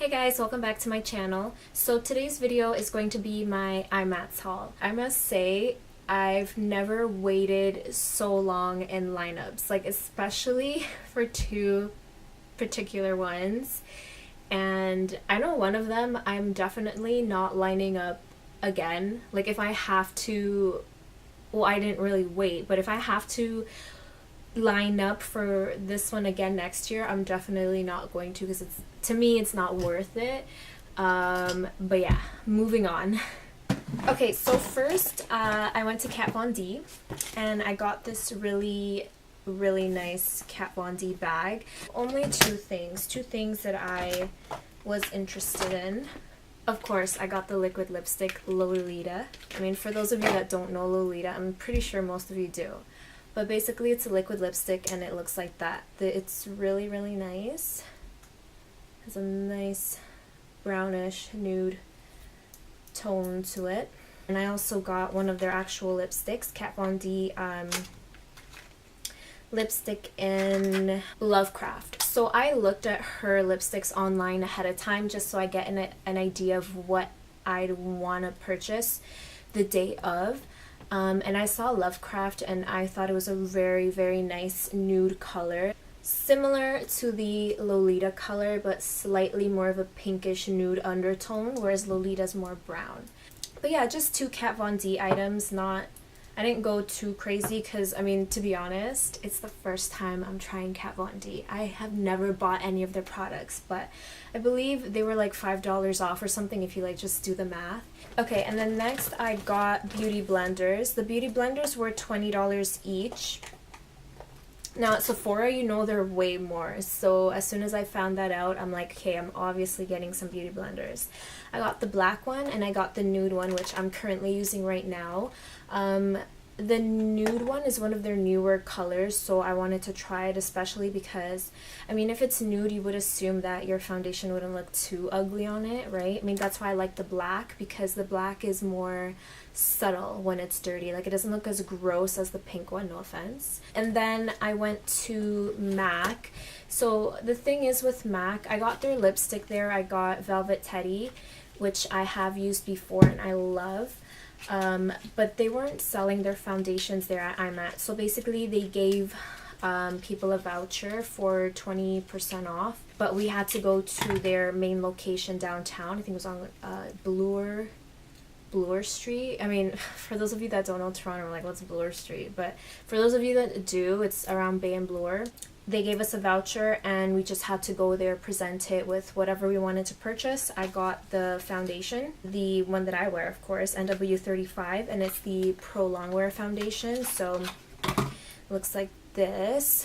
Hey guys, welcome back to my channel. So today's video is going to be my IMATS haul. I must say, I've never waited so long in lineups, like especially for two particular ones. And I know one of them I'm definitely not lining up again. Like if I have to, well, I didn't really wait, but if I have to line up for this one again next year, I'm definitely not going to, because it's, to me, it's not worth it. But yeah, moving on. Okay, so first I went to Kat Von D and I got this really nice Kat Von D bag. Only two things that I was interested in. Of course, I got the liquid lipstick Lolita. I mean, for those of you that don't know Lolita, I'm pretty sure most of you do. But basically it's a liquid lipstick and it looks like that. It's really nice. Has a nice brownish nude tone to it. And I also got one of their actual lipsticks, Kat Von D lipstick in Lovecraft. So I looked at her lipsticks online ahead of time just so I get an idea of what I'd want to purchase the day of. And I saw Lovecraft and I thought it was a very nice nude color. Similar to the Lolita color, but slightly more of a pinkish nude undertone, whereas Lolita's more brown. But yeah, just two Kat Von D items. I didn't go too crazy because, I mean, to be honest, it's the first time I'm trying Kat Von D. I have never bought any of their products, but I believe they were like $5 off or something if you like just do the math. Okay, and then next I got beauty blenders. The beauty blenders were $20 each. Now at Sephora, you know they're way more. So as soon as I found that out, I'm like, okay, I'm obviously getting some beauty blenders. I got the black one and I got the nude one, which I'm currently using right now. The nude one is one of their newer colors, so I wanted to try it, especially because, I mean, if it's nude, you would assume that your foundation wouldn't look too ugly on it, right? I mean, that's why I like the black, because the black is more subtle when it's dirty. Like, it doesn't look as gross as the pink one, no offense. And then I went to MAC. So the thing is with MAC, I got their lipstick there. I got Velvet Teddy, which I have used before and I love. But they weren't selling their foundations there at IMATS. So basically they gave people a voucher for 20% off. But we had to go to their main location downtown. I think it was on Bloor Street. I mean, for those of you that don't know Toronto, like, what's Bloor Street? But for those of you that do, it's around Bay and Bloor. They gave us a voucher and we just had to go there, present it with whatever we wanted to purchase. I got the foundation, the one that I wear, of course, NW35, and it's the Pro Longwear foundation. So it looks like this,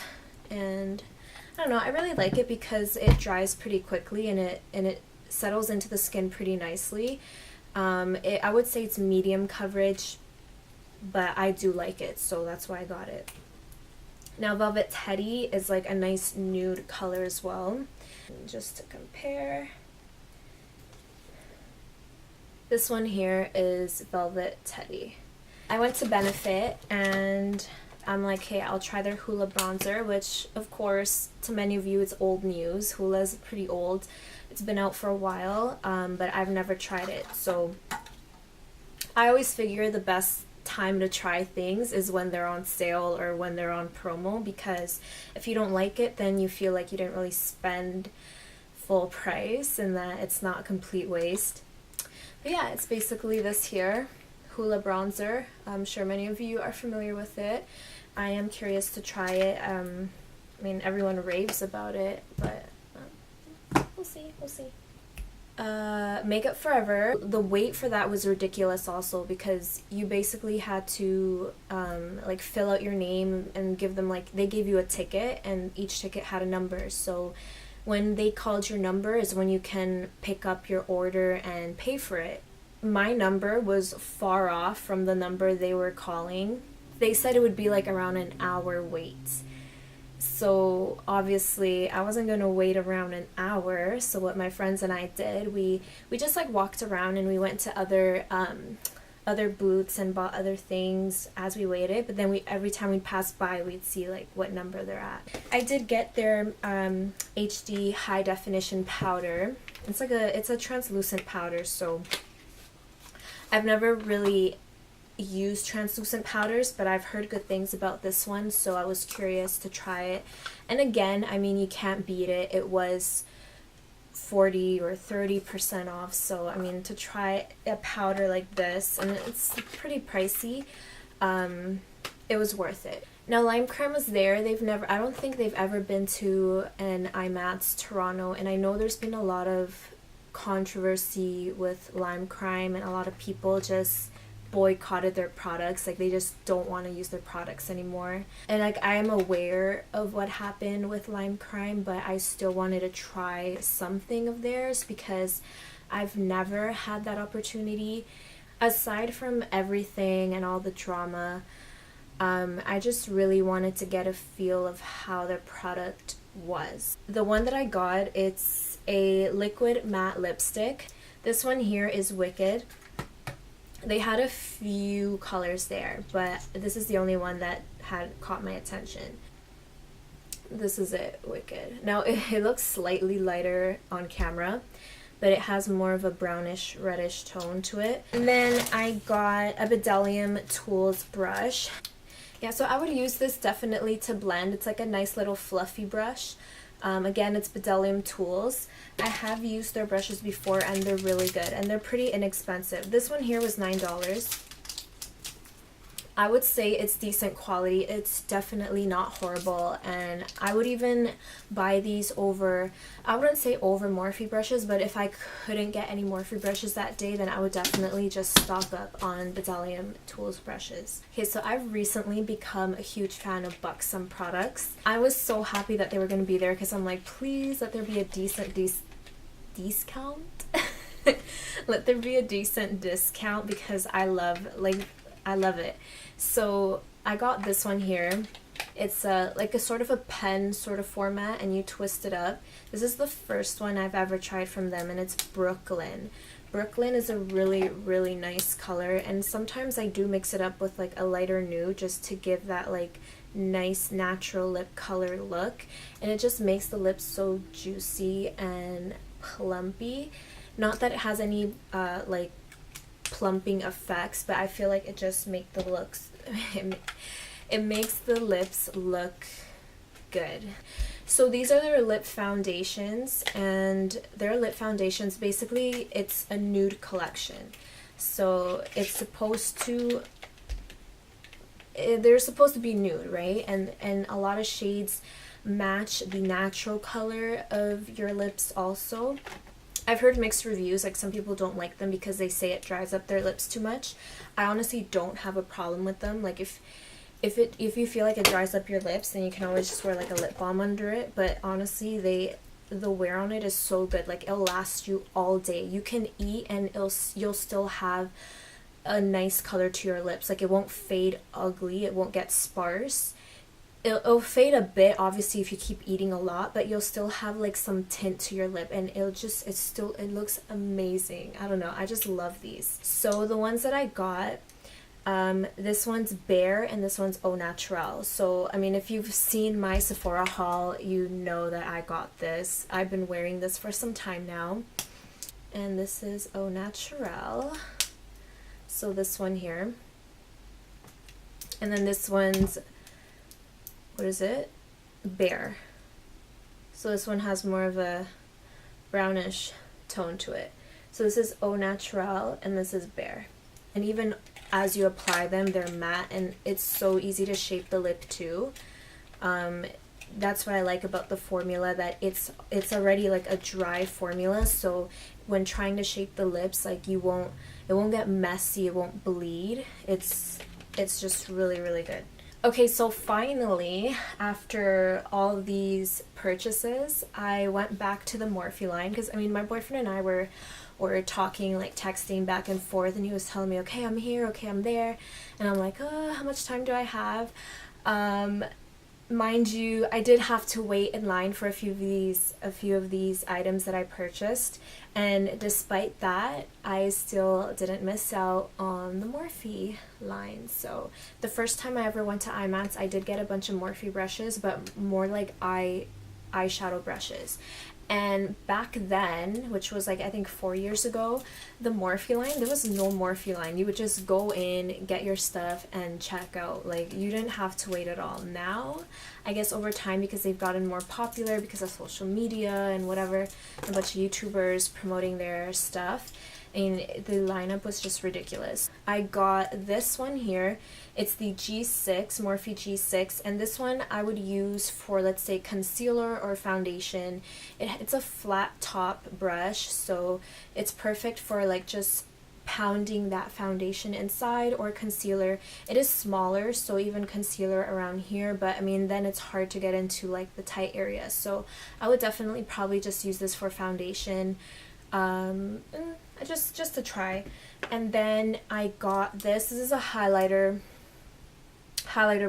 and I don't know, I really like it because it dries pretty quickly and it settles into the skin pretty nicely. I would say it's medium coverage, but I do like it, so that's why I got it. Now Velvet Teddy is like a nice nude color as well. And just to compare, this one here is Velvet Teddy. I went to Benefit and I'm like, hey, I'll try their Hoola bronzer, which of course to many of you it's old news. Hoola's pretty old. It's been out for a while, but I've never tried it. So I always figure the best time to try things is when they're on sale or when they're on promo, because if you don't like it, then you feel like you didn't really spend full price and that it's not a complete waste. But yeah, it's basically this here, Hoola bronzer. I'm sure many of you are familiar with it. I am curious to try it. I mean, everyone raves about it, but we'll see. Makeup Forever, the wait for that was ridiculous also, because you basically had to like fill out your name and give them, like, they gave you a ticket and each ticket had a number. So when they called your number is when you can pick up your order and pay for it. My number was far off from the number they were calling. They said it would be like around an hour wait. So obviously I wasn't going to wait around an hour. So what my friends and I did, we just like walked around and we went to other other booths and bought other things as we waited, but then every time we passed by we'd see like what number they're at. I did get their HD high definition powder. It's a translucent powder, so I've never really used translucent powders, but I've heard good things about this one, so I was curious to try it. And again, I mean, you can't beat it. It was 40 or 30% off, so I mean, to try a powder like this, and it's pretty pricey, it was worth it. Now, Lime Crime was there. I don't think they've ever been to an IMATS Toronto, and I know there's been a lot of controversy with Lime Crime, and a lot of people just boycotted their products. Like, they just don't want to use their products anymore. And like, I am aware of what happened with Lime Crime, but I still wanted to try something of theirs because I've never had that opportunity. Aside from everything and all the drama, I just really wanted to get a feel of how their product was. The one that I got, it's a liquid matte lipstick. This one here is Wicked. They had a few colors there, but this is the only one that had caught my attention. This is it, Wicked. Now, it looks slightly lighter on camera, but it has more of a brownish reddish tone to it. And then I got a Bdellium Tools brush. Yeah, so I would use this definitely to blend. It's like a nice little fluffy brush. Again, it's Bdellium Tools. I have used their brushes before and they're really good and they're pretty inexpensive. This one here was $9. I would say it's decent quality. It's definitely not horrible, and I would even buy these over, I wouldn't say over Morphe brushes, but if I couldn't get any Morphe brushes that day, then I would definitely just stock up on Bdellium Tools brushes. Okay, so I've recently become a huge fan of Buxom products. I was so happy that they were going to be there because I'm like, please let there be a decent discount. Let there be a decent discount because I love it. So I got this one here. It's like a sort of a pen sort of format, and you twist it up. This is the first one I've ever tried from them, and it's Brooklyn. Brooklyn is a really, really nice color, and sometimes I do mix it up with like a lighter nude just to give that like nice natural lip color look, and it just makes the lips so juicy and plumpy. Not that it has any like plumping effects, but I feel like it just makes the looks it makes the lips look good. So these are their lip foundations, and their lip foundations, basically it's a nude collection. So it's supposed to, they're supposed to be nude, right? And a lot of shades match the natural color of your lips also. I've heard mixed reviews, like some people don't like them because they say it dries up their lips too much. I honestly don't have a problem with them. Like if you feel like it dries up your lips, then you can always just wear like a lip balm under it. But honestly, the wear on it is so good. Like, it'll last you all day. You can eat and you'll still have a nice color to your lips. Like, it won't fade ugly. It won't get sparse. It'll fade a bit, obviously, if you keep eating a lot, but you'll still have like some tint to your lip, and it looks amazing. I don't know, I just love these. So the ones that I got, this one's Bare and this one's Au Naturel. So I mean, if you've seen my Sephora haul, you know that I got this. I've been wearing this for some time now, and this is Au Naturel. So this one here, and then this one's, what is it? Bare. So this one has more of a brownish tone to it. So this is Au Naturel and this is Bare. And even as you apply them, they're matte, and it's so easy to shape the lip too. That's what I like about the formula, that it's already like a dry formula, so when trying to shape the lips, like it won't get messy, it won't bleed. It's just really, really good. Okay, so finally, after all these purchases, I went back to the Morphe line, because I mean, my boyfriend and I were talking, like texting back and forth, and he was telling me, okay, I'm here, okay, I'm there, and I'm like, oh, how much time do I have? Mind you, I did have to wait in line for a few of these items that I purchased, and despite that, I still didn't miss out on the Morphe line. So the first time I ever went to IMATS, I did get a bunch of Morphe brushes, but more like eyeshadow brushes. And back then, which was like I think 4 years ago, the Morphe line, there was no Morphe line. You would just go in, get your stuff, and check out. Like, you didn't have to wait at all. Now, I guess over time, because they've gotten more popular because of social media and whatever, a bunch of YouTubers promoting their stuff, and the lineup was just ridiculous. I got this one here. It's the G6, Morphe G6, and this one I would use for, let's say, concealer or foundation. It's a flat top brush, so it's perfect for like just pounding that foundation inside, or concealer. It is smaller, so even concealer around here, but I mean then it's hard to get into like the tight areas. So I would definitely probably just use this for foundation. Just to try. And then I got this is a highlighter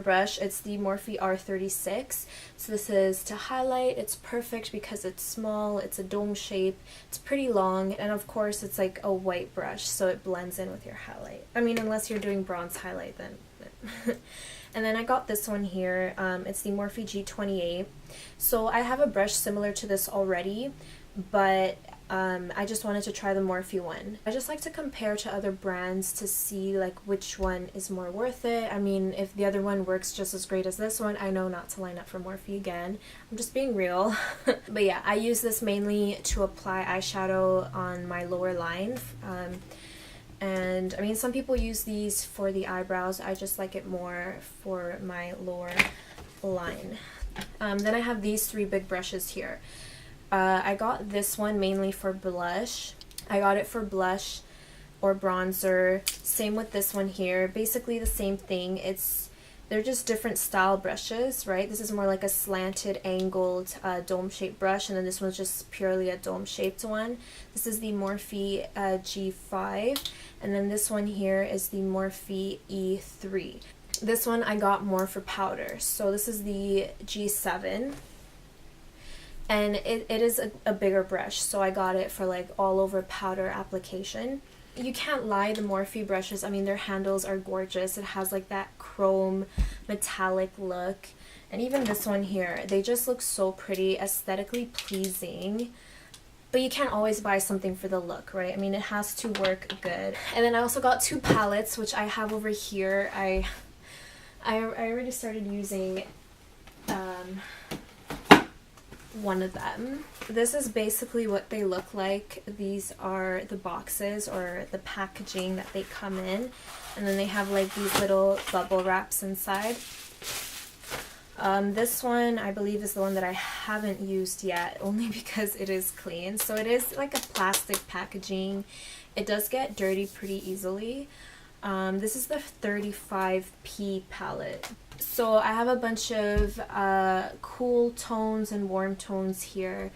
brush. It's the Morphe R36. So this is to highlight. It's perfect because it's small, it's a dome shape, it's pretty long, and of course it's like a white brush, so it blends in with your highlight. I mean, unless you're doing bronze highlight, then and then I got this one here. It's the Morphe G28. So I have a brush similar to this already, but I just wanted to try the Morphe one. I just like to compare to other brands to see like which one is more worth it. I mean, if the other one works just as great as this one, I know not to line up for Morphe again. I'm just being real. But yeah, I use this mainly to apply eyeshadow on my lower line. And I mean, some people use these for the eyebrows. I just like it more for my lower line. Then I have these three big brushes here. I got this one mainly for blush. I got it for blush or bronzer. Same with this one here. Basically the same thing. They're just different style brushes, right? This is more like a slanted, angled, dome-shaped brush, and then this one's just purely a dome-shaped one. This is the Morphe G5, and then this one here is the Morphe E3. This one I got more for powder. So this is the G7. And it is a bigger brush, so I got it for like all over powder application. You can't lie, the Morphe brushes, I mean, their handles are gorgeous. It has like that chrome metallic look. And even this one here, they just look so pretty, aesthetically pleasing. But you can't always buy something for the look, right? I mean, it has to work good. And then I also got two palettes, which I have over here. I already started using one of them. This is basically what they look like. These are the boxes or the packaging that they come in, and then they have like these little bubble wraps inside. This one I believe is the one that I haven't used yet, only because it is clean. So it is like a plastic packaging. It does get dirty pretty easily. This is the 35P palette. So I have a bunch of cool tones and warm tones here,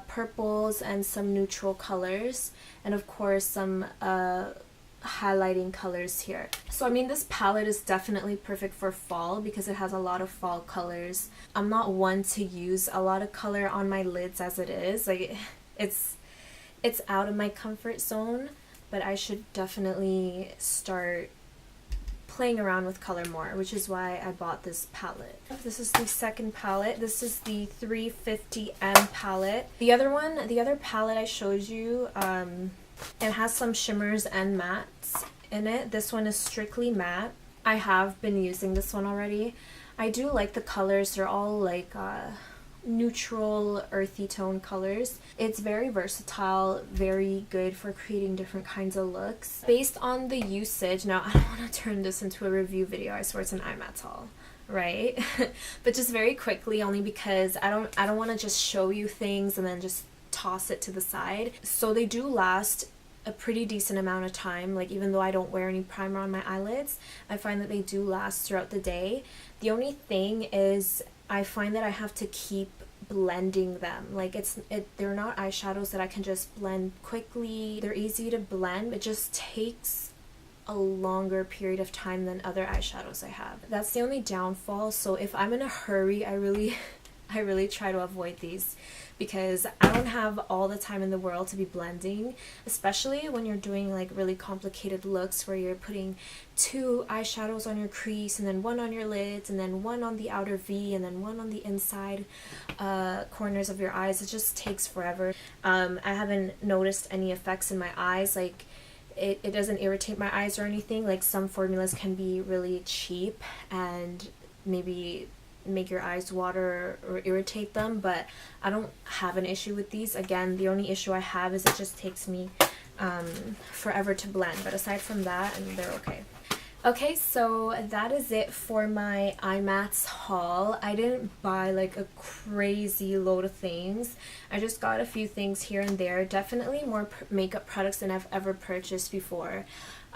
purples and some neutral colors, and of course some highlighting colors here. So I mean, this palette is definitely perfect for fall because it has a lot of fall colors. I'm not one to use a lot of color on my lids as it is. Like, it's out of my comfort zone, but I should definitely start playing around with color more, which is why I bought this palette. This is the second palette. This is the 350M palette. The other palette I showed you, it has some shimmers and mattes in it. This one is strictly matte. I have been using this one already. I do like the colors. They're all like neutral, earthy tone colors. It's very versatile, very good for creating different kinds of looks. Based on the usage, now I don't want to turn this into a review video, I swear it's an IMATS haul, right? But just very quickly, only because I don't want to just show you things and then just toss it to the side. So they do last a pretty decent amount of time. Like, even though I don't wear any primer on my eyelids, I find that they do last throughout the day. The only thing is I find that I have to keep blending them. Like, they're not eyeshadows that I can just blend quickly. They're easy to blend. It just takes a longer period of time than other eyeshadows I have. That's the only downfall. So if I'm in a hurry, I really try to avoid these, because I don't have all the time in the world to be blending, especially when you're doing like really complicated looks where you're putting 2 eyeshadows on your crease and then 1 on your lids and then 1 on the outer V and then 1 on the inside corners of your eyes. It just takes forever. I haven't noticed any effects in my eyes, like it doesn't irritate my eyes or anything. Like some formulas can be really cheap and maybe make your eyes water or irritate them, but I don't have an issue with these. Again, the only issue I have is it just takes me forever to blend, but aside from that, they're okay. Okay, so that is it for my IMATS haul. I didn't buy like a crazy load of things. I just got a few things here and there. Definitely more makeup products than I've ever purchased before.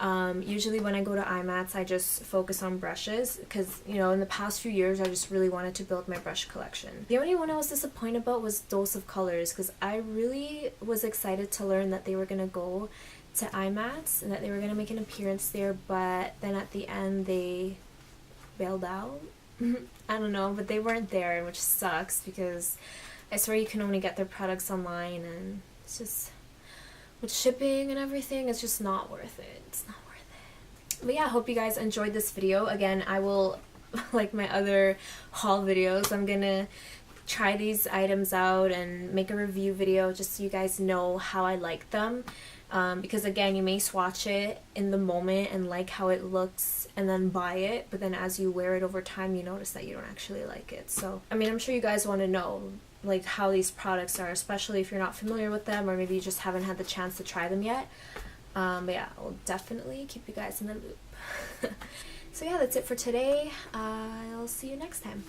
Usually when I go to IMATS, I just focus on brushes because, you know, in the past few years I just really wanted to build my brush collection. The only one I was disappointed about was Dose of Colors, because I really was excited to learn that they were going to go to IMATS and that they were going to make an appearance there, but then at the end they bailed out. I don't know, but they weren't there, which sucks because I swear you can only get their products online, and it's just, with shipping and everything, it's just not worth it. It's not worth it. But yeah, I hope you guys enjoyed this video. Again, I will, like my other haul videos, I'm gonna try these items out and make a review video just so you guys know how I like them. Because again, you may swatch it in the moment and like how it looks and then buy it, but then as you wear it over time, you notice that you don't actually like it. So, I mean, I'm sure you guys want to know like how these products are, especially if you're not familiar with them or maybe you just haven't had the chance to try them yet. But yeah, I'll definitely keep you guys in the loop. So yeah, that's it for today. I'll see you next time.